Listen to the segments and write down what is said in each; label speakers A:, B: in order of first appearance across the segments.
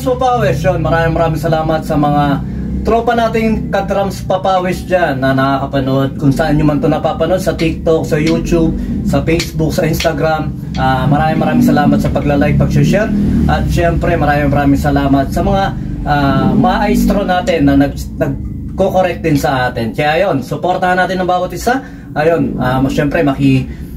A: Drums Papawis, yun, maraming salamat sa mga tropa nating ka-drums papawis dyan na nakakapanood kung saan nyo man ito napapanood, sa TikTok, sa YouTube, sa Facebook, sa Instagram. Maraming salamat sa pagla-like, pag-share, at syempre maraming salamat sa mga maestro natin na nagko-correct din sa atin. Kaya yun, supportahan natin ang bawat isa. Ayun, syempre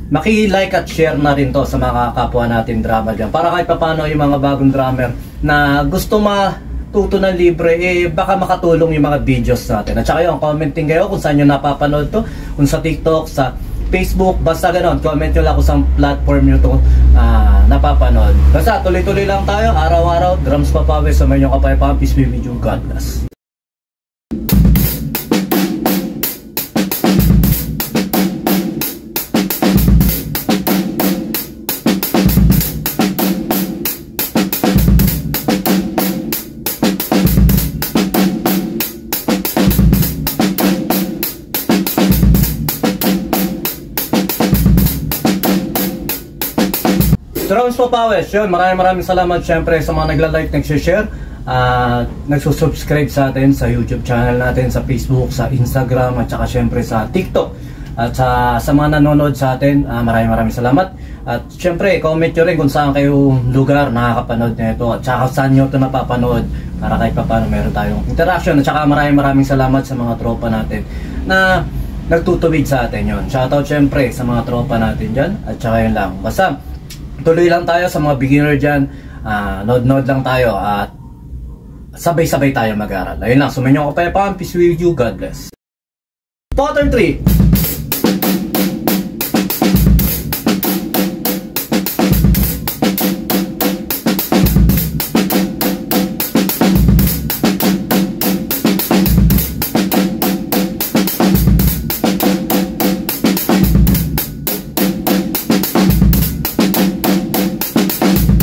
A: maki-like at share na rin to sa mga kapwa natin drummer dyan, para kahit paano yung mga bagong drummer na gusto matuto ng libre, baka makatulong yung mga videos natin. At saka yun, commenting kayo kung saan nyo napapanood to, kung sa TikTok, sa Facebook, basta ganon, comment nyo lang kung saan platform nyo to napapanood. Basta tuloy-tuloy lang tayo, araw-araw, Drums Papawis, sa inyong kapayapaan. Peace be with you, God bless. Drums Papawis, yun, maraming salamat syempre sa mga nagla-like, nag-share, nagsusubscribe sa atin sa YouTube channel natin, sa Facebook, sa Instagram, at saka syempre sa TikTok. At sa mga nanonood sa atin, maraming salamat. At syempre, comment nyo rin kung saan kayong lugar nakakapanood nito, at saka saan nyo ito napapanood, para kahit paano meron tayong interaction. At saka maraming salamat sa mga tropa natin na nagtutuwid sa atin yun. Shoutout syempre sa mga tropa natin dyan, at saka yun lang. Basta tuloy lang tayo sa mga beginner dyan, nod lang tayo, at sabay-sabay tayo mag-aral. Ayun lang, sumainyo ko pa, peace with you, God bless. Pattern 3.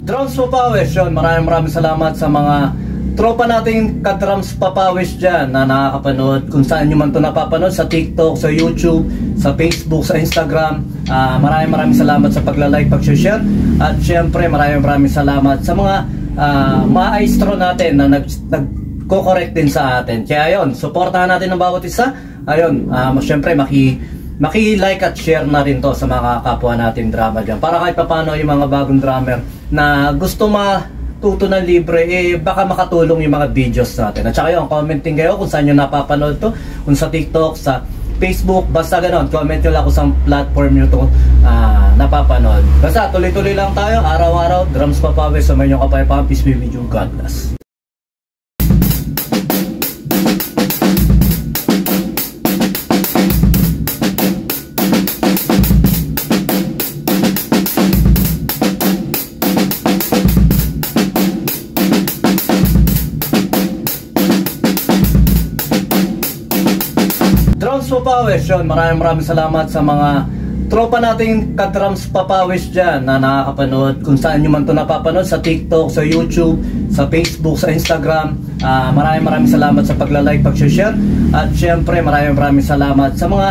A: Drums Papawis, yun, maraming salamat sa mga tropa nating ka-drums papawis dyan na nakakapanood kung saan nyo man ito napapanood, sa TikTok, sa YouTube, sa Facebook, sa Instagram. Maraming salamat sa pagla-like, pag-share, at syempre maraming salamat sa mga maestro natin na nagko-correct din sa atin. Kaya yun, supportahan natin ang bawat isa. Ayun, syempre maki-like at share na rin to sa mga kapwa natin drummer dyan, para kahit paano yung mga bagong drummer na gusto matuto ng libre, baka makatulong yung mga videos natin. At saka yun, commenting kayo kung saan nyo napapanood to, kung sa TikTok, sa Facebook, basta ganon, comment nyo lang kung saan platform nyo to napapanood. Basta tuloy-tuloy lang tayo, araw-araw, Drums Papawis, sa inyong kapayapaan. Peace be with you, God bless. Drums Papawis, yun, maraming salamat sa mga tropa nating ka-drums papawis dyan na nakakapanood kung saan nyo man ito napapanood, sa TikTok, sa YouTube, sa Facebook, sa Instagram. Maraming salamat sa pagla-like, pag-share, at syempre maraming salamat sa mga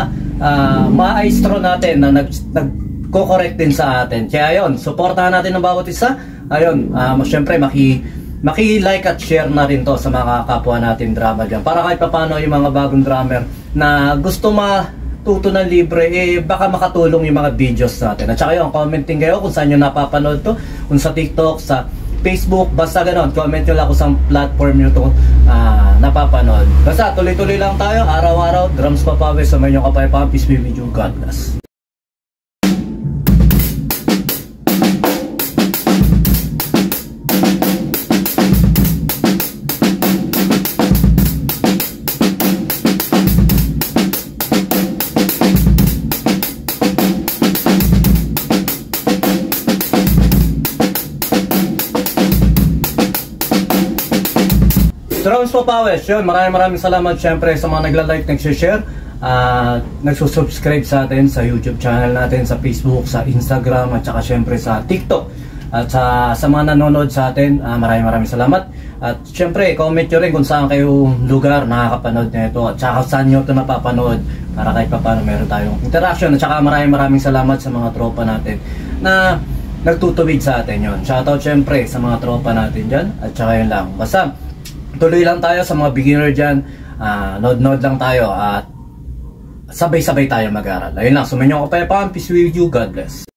A: maestro natin na nagko-correct din sa atin. Kaya yun, supportahan natin ang bawat isa. Ayun, syempre maki-like at share na rin to sa mga kapwa natin drummer dyan, para kahit paano yung mga bagong drummer na gusto matuto ng libre, baka makatulong yung mga videos natin. At saka yun, commenting kayo kung saan nyo napapanood to, kung sa TikTok, sa Facebook, basta ganon, comment nyo lang kung saan platform nyo to napapanood. Basta tuloy-tuloy lang tayo, araw-araw, Drums Papawis, sa inyong kapayapaan. Peace be with you, God bless. Drums Papawis, yun, maraming salamat syempre sa mga nagla-like, nag-share, nagsusubscribe sa atin sa YouTube channel natin, sa Facebook, sa Instagram, at saka syempre sa TikTok. At sa mga nanonood sa atin, maraming salamat. At syempre, comment nyo rin kung saan kayong lugar nakakapanood nito, at saka saan nyo ito napapanood, para kahit paano meron tayong interaction. At saka maraming salamat sa mga tropa natin na nagtutuwid sa atin yun. Shoutout syempre sa mga tropa natin dyan. At saka yun lang. Basta tuloy lang tayo sa mga beginner dyan. Nod lang tayo at sabay-sabay tayo mag-aral. Ayun lang, sumainyo ko pa. Peace with you. God bless.